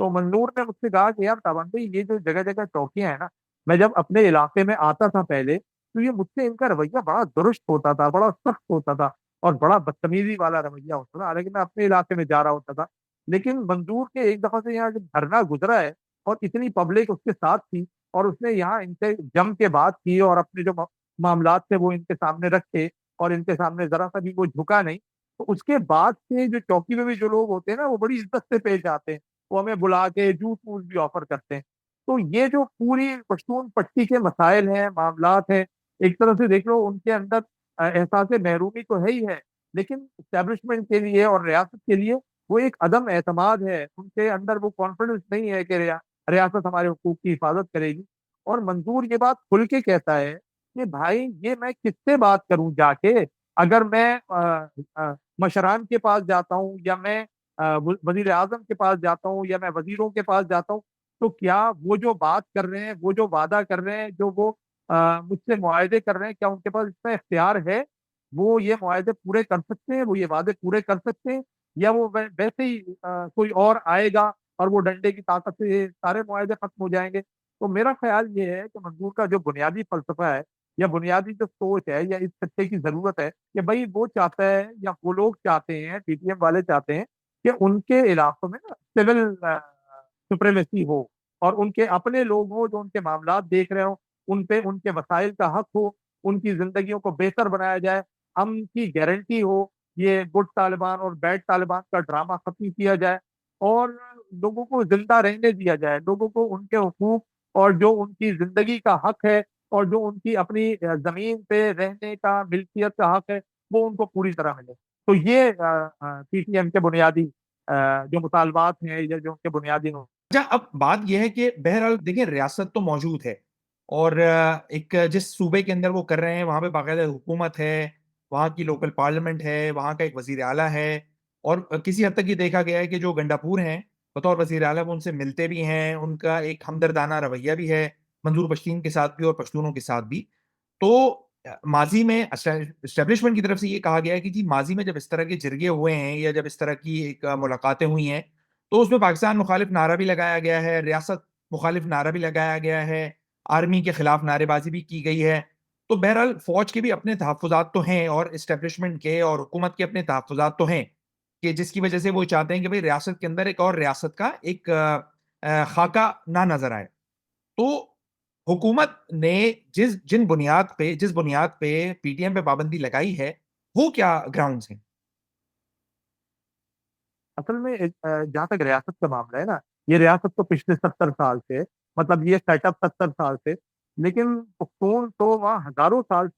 تو منظور نے مجھ سے کہا کہ یار تابان بھائی یہ جو جگہ جگہ چوکیاں ہیں نا، میں جب اپنے علاقے میں آتا تھا پہلے تو یہ مجھ سے ان کا رویہ بڑا درست ہوتا تھا، بڑا سخت ہوتا تھا اور بڑا بدتمیزی والا رویہ ہوتا تھا، حالانکہ میں اپنے علاقے میں جا رہا ہوتا تھا۔ لیکن منظور کے ایک دفعہ سے یہاں جب دھرنا گزرا ہے اور اتنی پبلک اس کے ساتھ تھی اور اس نے یہاں ان سے جم کے بات کی اور اپنے جو معاملات تھے وہ ان کے سامنے رکھے اور ان کے سامنے ذرا سا بھی وہ جھکا نہیں، تو اس کے بعد سے جو چوکی میں بھی جو لوگ ہوتے ہیں نا وہ بڑی عزت سے پیش آتے ہیں، وہ ہمیں بلا کے جوس ووس بھی آفر کرتے ہیں۔ تو یہ جو پوری پشتون پٹی کے مسائل ہیں، معاملات ہیں، ایک طرح سے دیکھ لو ان کے اندر احساس محرومی تو ہے ہی ہے، لیکن اسٹیبلشمنٹ کے لیے اور ریاست کے لیے وہ ایک عدم اعتماد ہے، ان کے اندر وہ کانفیڈنس نہیں ہے کہ ریاست ہمارے حقوق کی حفاظت کرے گی۔ اور منظور یہ بات کھل کے کہتا ہے کہ بھائی یہ میں کس سے بات کروں جا کے، اگر میں مشران کے پاس جاتا ہوں یا میں وزیر اعظم کے پاس جاتا ہوں یا میں وزیروں کے پاس جاتا ہوں، تو کیا وہ جو بات کر رہے ہیں، وہ جو وعدہ کر رہے ہیں، جو وہ مجھ سے معاہدے کر رہے ہیں، کیا ان کے پاس اتنا اختیار ہے وہ یہ معاہدے پورے کر سکتے ہیں، وہ یہ وعدے پورے کر سکتے ہیں، یا وہ ویسے ہی کوئی اور آئے گا اور وہ ڈنڈے کی طاقت سے سارے معاہدے ختم ہو جائیں گے؟ تو میرا خیال یہ ہے کہ منظور کا جو بنیادی فلسفہ ہے یا بنیادی جو سوچ ہے یا اس خطے کی ضرورت ہے کہ بھائی وہ چاہتا ہے یا وہ لوگ چاہتے ہیں، پی ٹی ایم والے چاہتے ہیں کہ ان کے علاقوں میں نا سول سپریمیسی ہو اور ان کے اپنے لوگ ہوں جو ان کے معاملات دیکھ رہے ہوں، ان پہ ان کے وسائل کا حق ہو، ان کی زندگیوں کو بہتر بنایا جائے، امن کی گارنٹی ہو، یہ گڈ طالبان اور بیڈ طالبان کا ڈرامہ ختم کیا جائے اور لوگوں کو زندہ رہنے دیا جائے، لوگوں کو ان کے حقوق اور جو ان کی زندگی کا حق ہے اور جو ان کی اپنی زمین پہ رہنے کا ملکیت کا حق ہے وہ ان کو پوری طرح ملے۔ تو یہ پی ٹی ایم کے بنیادی جو مطالبات ہیں یا جو ان کے بنیادی اچھا، اب بات یہ ہے کہ بہرحال دیکھیں ریاست تو موجود ہے اور ایک جس صوبے کے اندر وہ کر رہے ہیں وہاں پہ باقاعدہ حکومت ہے، وہاں کی لوکل پارلیمنٹ ہے، وہاں کا ایک وزیر اعلیٰ ہے اور کسی حد تک یہ دیکھا گیا ہے کہ جو گنڈاپور ہیں بطور وزیر اعلیٰ وہ ان سے ملتے بھی ہیں، ان کا ایک ہمدردانہ رویہ بھی ہے منظور پشتین کے ساتھ بھی اور پشتونوں کے ساتھ بھی۔ تو ماضی میں اسٹیبلشمنٹ کی طرف سے یہ کہا گیا ہے کہ جی ماضی میں جب اس طرح کے جرگے ہوئے ہیں یا جب اس طرح کی ایک ملاقاتیں ہوئی ہیں تو اس میں پاکستان مخالف نعرہ بھی لگایا گیا ہے، ریاست مخالف نعرہ بھی لگایا گیا ہے، آرمی کے خلاف نعرے بازی بھی کی گئی ہے۔ تو بہرحال فوج کے بھی اپنے تحفظات تو ہیں اور اسٹیبلشمنٹ کے اور حکومت کے اپنے تحفظات تو ہیں کہ جس کی وجہ سے وہ چاہتے ہیں کہ بھئی ریاست کے اندر ایک اور ریاست کا ایک خاکہ نہ نظر آئے۔ تو حکومت نے جس بنیاد پہ پی ٹی ایم پہ پابندی لگائی ہے وہ کیا گراؤنڈز ہیں؟ اصل میں جہاں تک ریاست کا معاملہ ہے نا، یہ ریاست تو پچھلے 70 سال سے، مطلب یہ سیٹ اپ 70 سال سے، لیکن پختون تو وہاں ہزاروں سال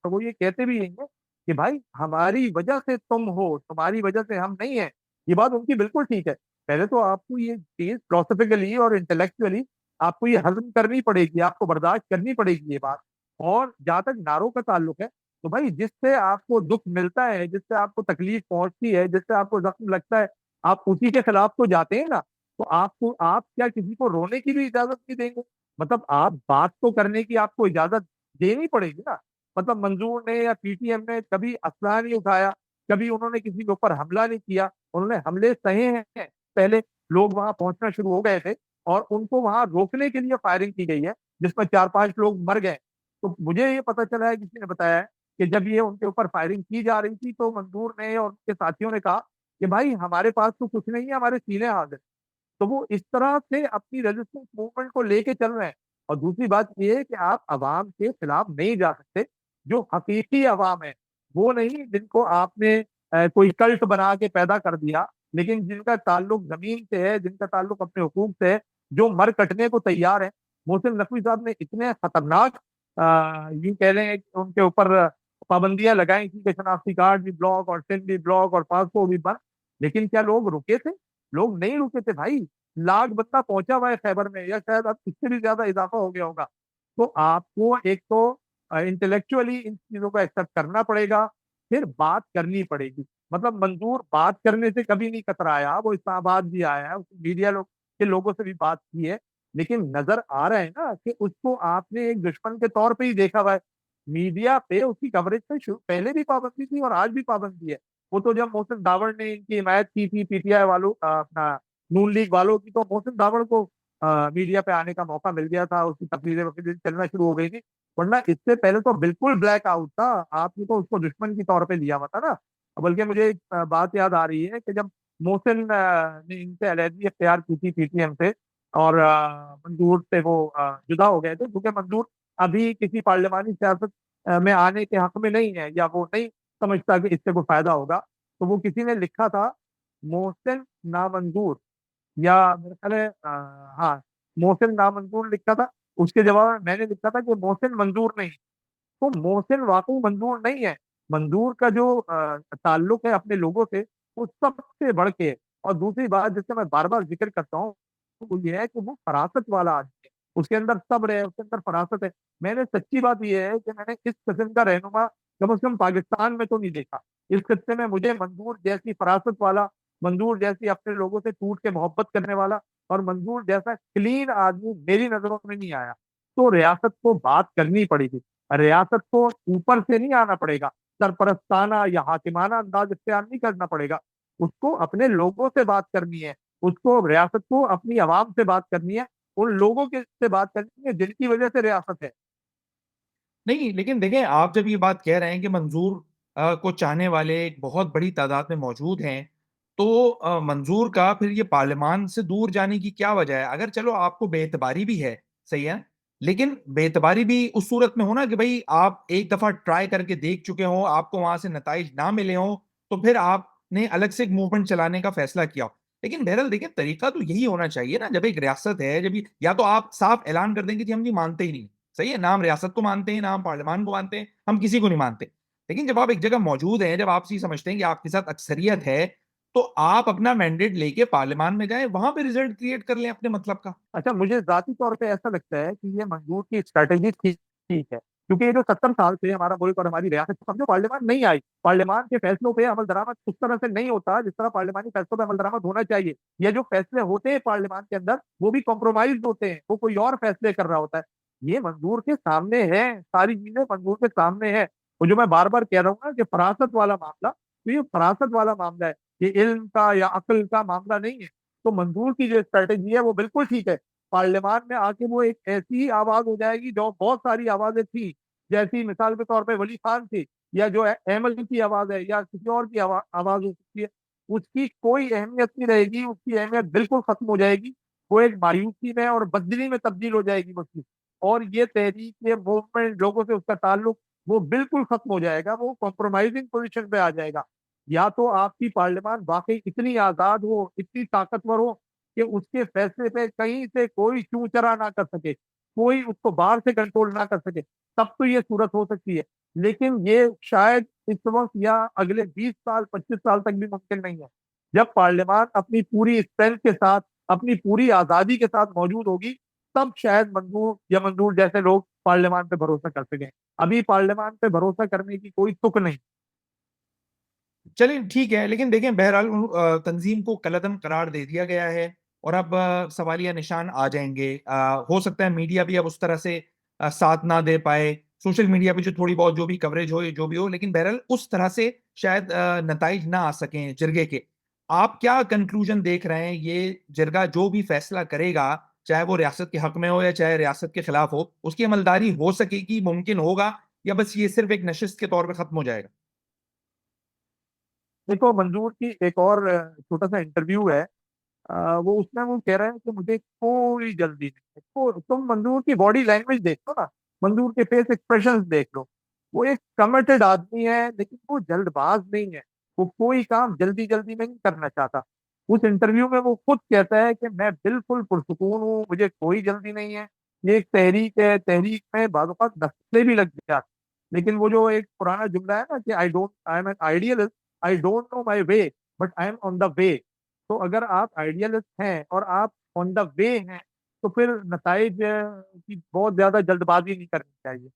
تو وہ یہ کہتے بھی ہیں کہ بھائی ہماری وجہ سے تم ہو، تمہاری وجہ سے ہم نہیں ہیں۔ یہ بات ان کی بالکل ٹھیک ہے، پہلے تو آپ کو یہ چیز فلسفیکلی اور انٹلیکچولی آپ کو یہ ہضم کرنی پڑے گی، آپ کو برداشت کرنی پڑے گی یہ بات۔ اور جہاں تک نعروں کا تعلق ہے تو بھائی جس سے آپ کو دکھ ملتا ہے، جس سے آپ کو تکلیف پہنچتی ہے، جس سے آپ کو زخم لگتا ہے، آپ اسی کے خلاف تو جاتے ہیں نا۔ تو آپ کیا کسی کو رونے کی بھی اجازت نہیں دیں گے؟ مطلب آپ بات تو کرنے کی آپ کو اجازت دینی پڑے گی نا۔ مطلب منظور نے یا پی ٹی ایم نے کبھی اسلحہ نہیں اٹھایا، کبھی انہوں نے کسی کے اوپر حملہ نہیں کیا، انہوں نے حملے سہے ہیں۔ پہلے لوگ وہاں پہنچنا شروع ہو گئے تھے اور ان کو وہاں روکنے کے لیے فائرنگ کی گئی ہے جس میں 4-5 لوگ مر گئے۔ تو مجھے یہ پتا چلا ہے، کسی نے بتایا ہے کہ جب یہ ان کے اوپر فائرنگ کی جا رہی تھی تو منظور نے اور ان کے ساتھیوں نے کہا کہ بھائی ہمارے پاس تو کچھ نہیں ہے، ہمارے سینے حاضر۔ تو وہ اس طرح سے اپنی ریزسٹنس موومنٹ کو لے کے چل رہے ہیں۔ اور دوسری بات یہ ہے کہ آپ عوام کے خلاف نہیں جا سکتے، جو حقیقی عوام ہے وہ نہیں جن کو آپ نے کوئی کلٹ بنا کے پیدا کر دیا، لیکن جن کا تعلق زمین سے ہے، جن کا تعلق اپنے حقوق سے ہے، جو مر کٹنے کو تیار ہے۔ محسن نقوی صاحب نے اتنے خطرناک یوں کہہ رہے ہیں کہ ان کے اوپر پابندیاں لگائی تھی کہ شناختی کارڈ بھی بلاک اور سم بھی بلاک اور پاسپورٹ بھی بند، لیکن کیا لوگ رکے تھے؟ لوگ نہیں رکے تھے بھائی۔ لاکھ بندہ پہنچا ہوا ہے خیبر میں، یا شاید اب اس سے بھی زیادہ اضافہ ہو گیا ہوگا۔ تو آپ کو ایک تو انٹلیکچولی ان چیزوں کو ایکسپٹ کرنا پڑے گا، پھر بات کرنی پڑے گی۔ مطلب منظور بات کرنے سے کبھی نہیں کترایا، وہ اسلام آباد بھی آیا ہے، میڈیا کے لوگوں سے بھی بات کی ہے، لیکن نظر آ رہا ہے نا کہ اس کو آپ نے ایک دشمن کے طور پہ ہی دیکھا ہوا ہے۔ میڈیا پہ اس کی کوریج سے پہلے بھی پابندی تھی اور آج بھی پابندی ہے۔ وہ تو جب محسن داوڑ نے ان کی حمایت کی تھی پی ٹی آئی والوں اپنا نون لیگ والوں کی، تو محسن داوڑ کو میڈیا پہ آنے کا موقع مل گیا تھا، اس کی تقریریں چلنا شروع ہو گئی تھی، ورنہ اس سے پہلے تو بالکل بلیک آؤٹ تھا. آپ نے تو اس کو دشمن کی طور پہ لیا ہوا تھا نا. بلکہ مجھے ایک بات یاد آ رہی ہے کہ جب محسن نے ان سے علیحدگی اختیار کی تھی پی ٹی ایم سے، اور منظور سے وہ جدا ہو گئے تھے، کیونکہ منظور ابھی کسی پارلیمانی سیاست میں آنے کے حق میں نہیں ہے، یا وہ نہیں سمجھتا کہ اس سے کوئی فائدہ ہوگا. تو وہ کسی نے لکھا تھا محسن نامنظور، یا میرا خیال ہے ہاں محسن نامنظور لکھا تھا. اس کے جواب میں نے لکھا تھا کہ محسن منظور نہیں. تو محسن واقعی منظور نہیں ہے. منظور کا جو تعلق ہے اپنے لوگوں سے، وہ سب سے بڑھ کے. اور دوسری بات جس سے میں بار بار ذکر کرتا ہوں، وہ یہ ہے کہ وہ فراست والا آدمی ہے. اس کے اندر صبر ہے، اس کے اندر فراست ہے. میں نے سچی بات یہ ہے کہ میں نے اس قسم کا رہنما کم از کم پاکستان میں تو نہیں دیکھا. اس خطے میں مجھے منظور جیسی فراست والا، منظور جیسی اپنے لوگوں سے ٹوٹ کے محبت کرنے والا، اور منظور جیسا کلین آدمی میری نظروں میں نہیں آیا. تو ریاست کو بات کرنی پڑے گی. ریاست کو اوپر سے نہیں آنا پڑے گا، سرپرستانہ یا حاکمانہ انداز اختیار نہیں کرنا پڑے گا. اس کو اپنے لوگوں سے بات کرنی ہے. اس کو ریاست کو اپنی عوام سے بات کرنی ہے، ان لوگوں کے سے بات کرنی ہے جن کی وجہ سے ریاست ہے. نہیں لیکن دیکھیں، آپ جب یہ بات کہہ رہے ہیں کہ منظور کو چاہنے والے ایک بہت بڑی تعداد میں موجود ہیں، تو منظور کا پھر یہ پارلیمان سے دور جانے کی کیا وجہ ہے؟ اگر چلو آپ کو بے اعتباری بھی ہے، صحیح ہے، لیکن بے اعتباری بھی اس صورت میں ہونا کہ بھائی آپ ایک دفعہ ٹرائی کر کے دیکھ چکے ہوں، آپ کو وہاں سے نتائج نہ ملے ہوں، تو پھر آپ نے الگ سے ایک موومنٹ چلانے کا فیصلہ کیا ہو. لیکن بہرحال دیکھیں، طریقہ تو یہی ہونا چاہیے نا. جب ایک ریاست ہے، جب یا تو آپ صاف اعلان کر دیں کہ جی ہم مانتے ہی نہیں، صحیح ہے، نام ریاست کو مانتے ہیں، نام پارلیمان کو مانتے ہیں، ہم کسی کو نہیں مانتے. لیکن جب آپ ایک جگہ موجود ہیں، جب آپ سمجھتے ہیں کہ آپ کے ساتھ اکثریت ہے، تو آپ اپنا مینڈیٹ لے کے پارلیمان میں جائیں، وہاں پہ ریزلٹ کریٹ کر لیں اپنے مطلب کا. اچھا، مجھے ذاتی طور پہ ایسا لگتا ہے کہ یہ منظور کی اسٹریٹجی ٹھیک ہے، کیونکہ یہ جو 70 سال سے ہمارا ملک اور ہماری ریاست سمجھو پارلیمان نہیں آئی، پارلیمان کے فیصلوں پہ عمل درآمد اس طرح سے نہیں ہوتا جس طرح پارلیمانی فیصلوں پہ عمل درآمد ہونا چاہیے. یہ جو فیصلے ہوتے ہیں پارلیمان کے اندر، وہ بھی کمپرومائز ہوتے ہیں، وہ کوئی اور فیصلے کر رہا ہوتا ہے. یہ منظور کے سامنے ہے، ساری چیزیں منظور کے سامنے ہے. وہ جو میں بار بار کہہ رہا ہوں نا کہ فراست والا معاملہ، تو یہ فراست والا معاملہ ہے، یہ علم کا یا عقل کا معاملہ نہیں ہے. تو منظور کی جو اسٹریٹجی ہے وہ بالکل ٹھیک ہے. پارلیمان میں آ کے وہ ایک ایسی آواز ہو جائے گی جو بہت ساری آوازیں تھیں، جیسی مثال کے طور پہ ولی خان تھی، یا جو احمد کی آواز ہے، یا کسی اور کی آواز ہو سکتی ہے. اس کی کوئی اہمیت نہیں رہے گی، اس کی اہمیت بالکل ختم ہو جائے گی. وہ ایک مایوسی میں اور بدلی میں تبدیل ہو جائے گی اس کی. اور یہ تحریک، یہ موومنٹ، لوگوں سے اس کا تعلق وہ بالکل ختم ہو جائے گا، وہ کمپرومائزنگ پوزیشن پہ آ جائے گا. یا تو آپ کی پارلیمان واقعی اتنی آزاد ہو، اتنی طاقتور ہو کہ اس کے فیصلے پہ کہیں سے کوئی چوں چرا نہ کر سکے، کوئی اس کو باہر سے کنٹرول نہ کر سکے، تب تو یہ صورت ہو سکتی ہے. لیکن یہ شاید اس وقت یا اگلے 20 سال 25 سال تک بھی ممکن نہیں ہے. جب پارلیمان اپنی پوری اسٹرینتھ کے ساتھ، اپنی پوری آزادی کے ساتھ موجود ہوگی، تب شاید منظور یا منظور جیسے لوگ پارلیمان پہ بھروسہ کر سکیں. ابھی پارلیمان پہ بھروسہ کرنے کی کوئی تک نہیں. چلیں ٹھیک ہے، لیکن دیکھیں بہرحال تنظیم کو کلعدم قرار دے دیا گیا ہے، اور اب سوالیہ نشان آ جائیں گے. ہو سکتا ہے میڈیا بھی اب اس طرح سے ساتھ نہ دے پائے، سوشل میڈیا پہ جو تھوڑی بہت جو بھی کوریج ہو، جو بھی ہو، لیکن بہرحال اس طرح سے شاید نتائج نہ آ سکیں جرگے کے. آپ کیا کنکلوژن دیکھ رہے ہیں؟ یہ جرگہ جو بھی فیصلہ کرے گا، چاہے وہ ریاست کے حق میں ہو یا چاہے ریاست کے خلاف ہو، اس کی عملداری ہو سکے گی، ممکن ہوگا، یا بس یہ صرف ایک نشست کے طور پہ ختم ہو جائے گا؟ دیکھو، منظور کی ایک اور چھوٹا سا انٹرویو ہے، وہ اس میں وہ کہہ رہے ہیں کہ مجھے کوئی جلدی نہیں ہے. تم منظور کی باڈی لینگویج دیکھ لو نا، منظور کے فیس ایکسپریشن دیکھ لو. وہ ایک کمیٹڈ آدمی ہے، لیکن وہ جلد باز نہیں ہے. وہ کوئی کام جلدی جلدی میں نہیں کرنا چاہتا. اس انٹرویو میں وہ خود کہتا ہے کہ میں بالکل پرسکون ہوں، مجھے کوئی جلدی نہیں ہے. یہ ایک تحریک ہے، تحریک میں بعض اوقات نسلیں بھی لگ جاتی. لیکن وہ جو ایک پرانا جملہ ہے نا کہ I am an idealist, I don't know my way but I am on the way. تو اگر آپ آئیڈیلسٹ ہیں اور آپ آن دا وے ہیں، تو پھر نتائج کی بہت زیادہ جلد بازی نہیں کرنی چاہیے.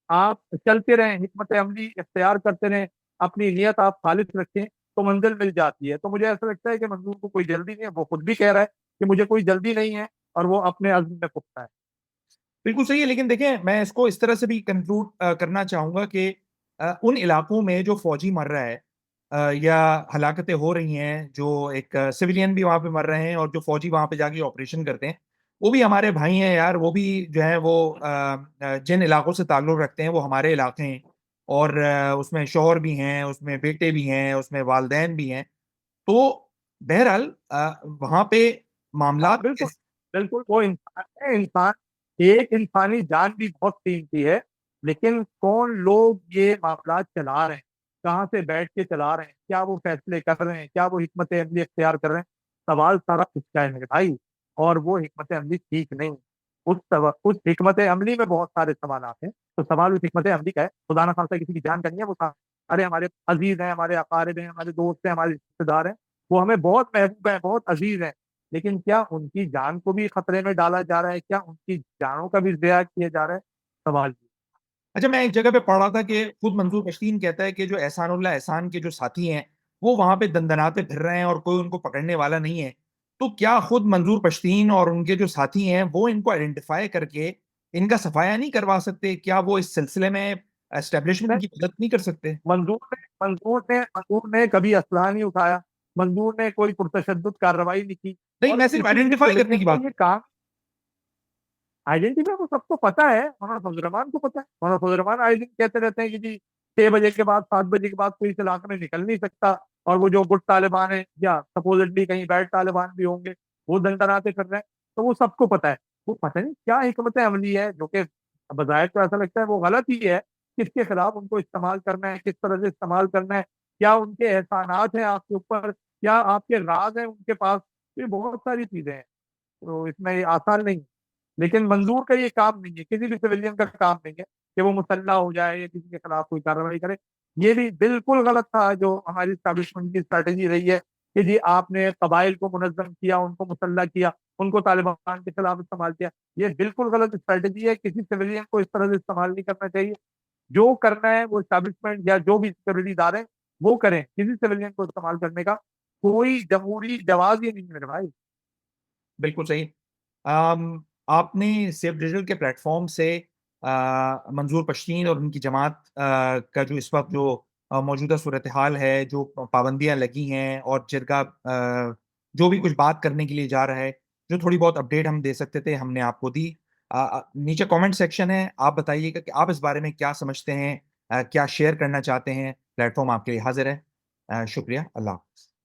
آپ چلتے رہیں، حکمت عملی اختیار کرتے رہیں، اپنی نیت آپ خالص رکھیں، تو منزل مل جاتی ہے. تو مجھے ایسا لگتا ہے کہ منظور کو کوئی جلدی نہیں ہے. وہ خود بھی کہہ رہا ہے کہ مجھے کوئی جلدی نہیں ہے، اور وہ اپنے عزم میں پختہ ہے. بالکل صحیح ہے، لیکن دیکھیں میں اس کو اس طرح سے بھی کنکلوڈ کرنا چاہوں گا کہ ان علاقوں میں جو فوجی مر رہا ہے، یا ہلاکتیں ہو رہی ہیں، جو ایک سویلین بھی وہاں پہ مر رہے ہیں اور جو فوجی وہاں پہ جا کے آپریشن کرتے ہیں وہ بھی ہمارے بھائی ہیں یار، وہ بھی جو ہے وہ جن علاقوں سے تعلق رکھتے ہیں وہ ہمارے علاقے ہیں، اور اس میں شوہر بھی ہیں، اس میں بیٹے بھی ہیں، اس میں والدین بھی ہیں. تو بہرحال وہاں پہ ہاں معاملات بالکل بالکل، وہ انسان ہے. انسان، ایک انسانی جان بھی بہت قیمتی ہے. لیکن کون لوگ یہ معاملات چلا رہے ہیں، کہاں سے بیٹھ کے چلا رہے ہیں، کیا وہ فیصلے کر رہے ہیں، کیا وہ حکمت عملی اختیار کر رہے ہیں، سوال سارا کچھ کا ہے میرے بھائی. اور وہ حکمت عملی ٹھیک نہیں. اس حکمت عملی میں بہت سارے سوالات ہیں. تو سوال اس حکمت عملی کا ہے. خدا نہ خاصہ کسی کی جان کرنی ہے، وہ ارے ہمارے عزیز ہیں، ہمارے اقارب ہیں، ہمارے دوست ہیں، ہمارے رشتے دار ہیں، وہ ہمیں بہت محبوب ہیں، بہت عزیز ہیں. لیکن کیا ان کی جان کو بھی خطرے میں ڈالا جا رہا ہے؟ کیا ان کی جانوں کا بھی ضیاع کیا جا رہا ہے؟ سوال. اچھا، میں ایک جگہ پہ پڑھ رہا تھا کہ خود منظور پشتین کہتا ہے کہ جو احسان اللہ احسان کے جو ساتھی ہیں وہ وہاں پہ دندناتے پھر رہے ہیں اور کوئی ان کو پکڑنے والا نہیں ہے. تو کیا خود منظور پشتین اور ان کے جو ساتھی ہیں وہ ان کو آئیڈینٹیفائی کر کے ان کا صفایا نہیں کروا سکتے؟ کیا وہ اس سلسلے میں اسٹیبلشمنٹ کی مدد نہیں کر سکتے؟ منظور نے کبھی اسلحہ نہیں اٹھایا. منظور نے کوئی پرتشدد کارروائی نہیں کی. نہیں، اور میں صرف کسی بھی آئیڈینٹیفائی کرنے سویلین کی کا بات یہ کر کام، آئیڈینٹی کو سب کو پتا ہے. مولانا فضل الرحمان کو پتا ہے. مولانا فضل الرحمان آئے دن کہتے رہتے ہیں کہ جی 6 بجے کے بعد 7 بجے کے بعد کوئی اس علاقے میں نکل نہیں سکتا. اور وہ جو گٹ طالبان ہیں یا سپوزٹلی کہیں بیڈ طالبان بھی ہوں گے، وہ دندناتے پھر رہے ہیں. تو وہ سب کو پتا ہے. وہ پتہ نہیں کیا حکمت عملی ہے جو کہ بظاہر تو ایسا لگتا ہے وہ غلط ہی ہے. کس کے خلاف ان کو استعمال کرنا ہے، کس طرح سے استعمال کرنا ہے، کیا ان کے احسانات ہیں آپ کے اوپر، کیا آپ کے راز ہیں ان کے پاس. یہ بہت ساری چیزیں ہیں. تو اس میں یہ آسان نہیں. لیکن منظور کا یہ کام نہیں ہے، کسی بھی سویلین کا کام نہیں ہے کہ وہ مسلح ہو جائے یا کسی کے خلاف کوئی کارروائی کرے. یہ بھی بالکل غلط تھا جو ہماری اسٹیبلشمنٹ کی اسٹریٹجی رہی ہے کہ جی آپ نے قبائل کو منظم کیا، ان کو مسلح کیا، ان کو طالبان کے خلاف استعمال کیا. یہ بالکل غلط اسٹریٹجی ہے. کسی سویلین کو اس طرح سے استعمال نہیں کرنا چاہیے. جو کرنا ہے وہ اسٹیبلشمنٹ یا جو بھی سیکورٹی ادارے وہ کریں. کسی سویلین کو استعمال کرنے کا کوئی جمہوری جواز ہی نہیں ہے میرے بھائی. بالکل صحیح. آپ نے سیف ڈیجیٹل کے پلیٹ فارم سے منظور پشتین اور ان کی جماعت کا جو اس وقت جو موجودہ صورتحال ہے، جو پابندیاں لگی ہیں اور جرگہ جو بھی کچھ بات کرنے کے لیے جا رہا ہے، جو تھوڑی بہت اپڈیٹ ہم دے سکتے تھے ہم نے آپ کو دی. نیچے کامنٹ سیکشن ہے، آپ بتائیے گا کہ آپ اس بارے میں کیا سمجھتے ہیں، کیا شیئر کرنا چاہتے ہیں. پلیٹ فارم آپ کے لیے حاضر ہے. شکریہ. اللہ حافظ.